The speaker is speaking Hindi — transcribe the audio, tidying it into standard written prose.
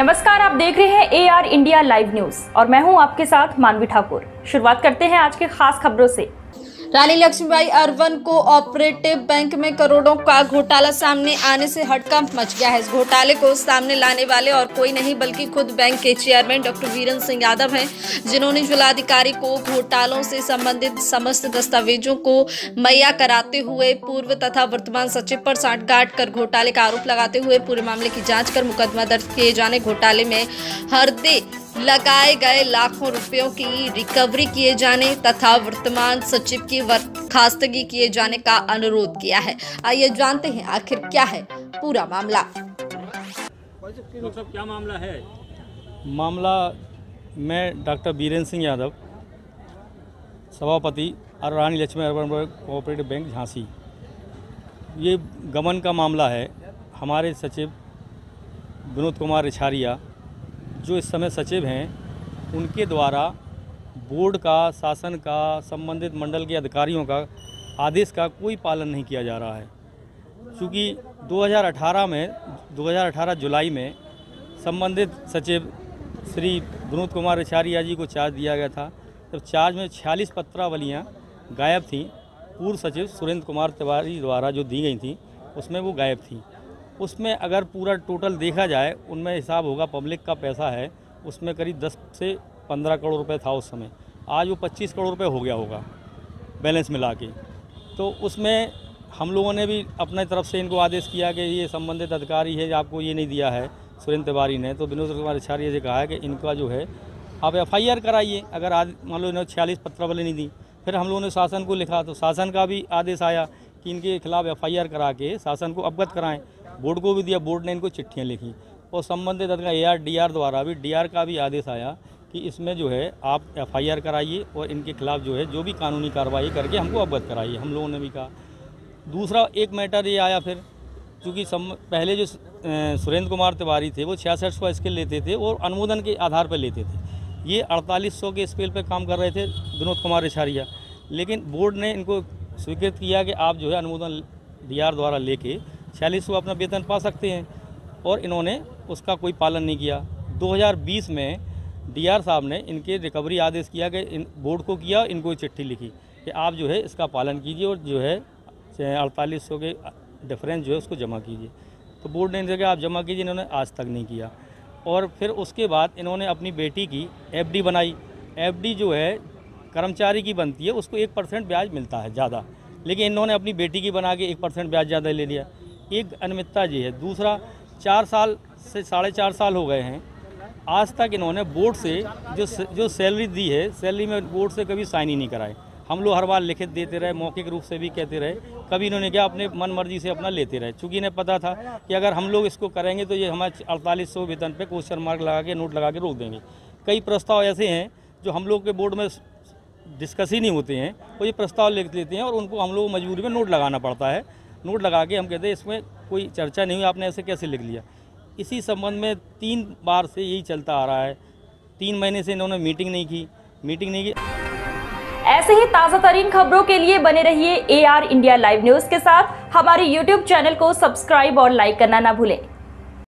नमस्कार, आप देख रहे हैं AR इंडिया लाइव न्यूज और मैं हूं आपके साथ मानवी ठाकुर। शुरुआत करते हैं आज के खास खबरों से। रानी लक्ष्मीबाई अर्बन कोऑपरेटिव बैंक में करोड़ों का घोटाला सामने आने से हड़कंप मच गया है। इस घोटाले को सामने लाने वाले और कोई नहीं बल्कि खुद बैंक के चेयरमैन डॉक्टर वीरेंद्र सिंह यादव हैं, जिन्होंने जिलाधिकारी को घोटालों से संबंधित समस्त दस्तावेजों को मुहैया कराते हुए पूर्व तथा वर्तमान सचिव पर सांठगांठ कर घोटाले का आरोप लगाते हुए पूरे मामले की जाँच कर मुकदमा दर्ज किए जाने, घोटाले में हरदे लगाए गए लाखों रुपयों की रिकवरी किए जाने तथा वर्तमान सचिव की बर्खास्तगी किए जाने का अनुरोध किया है। आइए जानते हैं आखिर क्या है पूरा मामला। क्या मामला है? मामला मैं डॉक्टर वीरेंद्र सिंह यादव, सभापति और Rani Lakshmi urban cooperative bank Jhansi, ये गबन का मामला है। हमारे सचिव विनोद कुमार रिछारिया जो इस समय सचिव हैं, उनके द्वारा बोर्ड का, शासन का, संबंधित मंडल के अधिकारियों का आदेश का कोई पालन नहीं किया जा रहा है। क्योंकि 2018 जुलाई में संबंधित सचिव श्री विनोद कुमार रिछारिया जी को चार्ज दिया गया था। तब चार्ज में 46 पत्रावलियाँ गायब थीं। पूर्व सचिव सुरेंद्र कुमार तिवारी द्वारा जो दी गई थी उसमें वो गायब थी। उसमें अगर पूरा टोटल देखा जाए, उनमें हिसाब होगा, पब्लिक का पैसा है, उसमें करीब 10 से 15 करोड़ रुपए था उस समय। आज वो 25 करोड़ रुपए हो गया होगा बैलेंस मिला के। तो उसमें हम लोगों ने भी अपने तरफ से इनको आदेश किया कि ये संबंधित अधिकारी है, आपको ये नहीं दिया है सुरेंद्र तिवारी ने। तो विनोद कुमार रिछारिया से कहा है कि इनका जो है आप FIR कराइए, अगर आज मान लो इन्होंने 46 पत्रावली नहीं दी। फिर हम लोगों ने शासन को लिखा, तो शासन का भी आदेश आया कि इनके खिलाफ FIR करा के शासन को अवगत कराएं। बोर्ड को भी दिया, बोर्ड ने इनको चिट्ठियाँ लिखी और संबंधित AR DR द्वारा भी DR का भी आदेश आया कि इसमें जो है आप FIR कराइए और इनके खिलाफ जो है जो भी कानूनी कार्रवाई करके हमको अवगत कराइए। हम लोगों ने भी कहा। दूसरा एक मैटर ये आया फिर, चूँकि पहले जो सुरेंद्र कुमार तिवारी थे वो 6600 स्केल लेते थे और अनुमोदन के आधार पर लेते थे। ये 4800 के स्केल पर काम कर रहे थे विनोद कुमार रिछारिया, लेकिन बोर्ड ने इनको स्वीकृत किया कि आप जो है अनुमोदन DR द्वारा लेके 4600 अपना वेतन पा सकते हैं, और इन्होंने उसका कोई पालन नहीं किया। 2020 में DR साहब ने इनके रिकवरी आदेश किया कि इन बोर्ड को किया, इनको चिट्ठी लिखी कि आप जो है इसका पालन कीजिए और जो है 4800 के डिफरेंस जो है उसको जमा कीजिए। तो बोर्ड ने इनसे कहा आप जमा कीजिए, इन्होंने आज तक नहीं किया। और फिर उसके बाद इन्होंने अपनी बेटी की FD बनाई। FD जो है कर्मचारी की बनती है, उसको 1% ब्याज मिलता है ज़्यादा, लेकिन इन्होंने अपनी बेटी की बना के 1% ब्याज ज़्यादा ले लिया। एक अनियमितता जी है। दूसरा, 4 साल से 4.5 साल हो गए हैं, आज तक इन्होंने बोर्ड से जो सैलरी दी है, सैलरी में बोर्ड से कभी साइन ही नहीं कराए। हम लोग हर बार लिखित देते रहे, मौखिक रूप से भी कहते रहे, कभी इन्होंने क्या अपने मन मर्जी से अपना लेते रहे। चूँकि इन्हें पता था कि अगर हम लोग इसको करेंगे तो ये हमारे 4800 वेतन पे क्वेश्चन मार्क लगा के, नोट लगा के रोक देंगे। कई प्रस्ताव ऐसे हैं जो हम लोग के बोर्ड में डिस्कस ही नहीं होते हैं, वो ये प्रस्ताव लिख लेते हैं और उनको हम लोग मजबूरी में नोट लगाना पड़ता है। नोट लगा के हम कहते हैं इसमें कोई चर्चा नहीं हुई, आपने ऐसे कैसे लिख लिया। इसी संबंध में 3 बार से यही चलता आ रहा है। 3 महीने से इन्होंने मीटिंग नहीं की। ऐसे ही ताज़ा तरीन खबरों के लिए बने रहिए AR इंडिया लाइव न्यूज के साथ। हमारे YouTube चैनल को सब्सक्राइब और लाइक करना ना भूलें।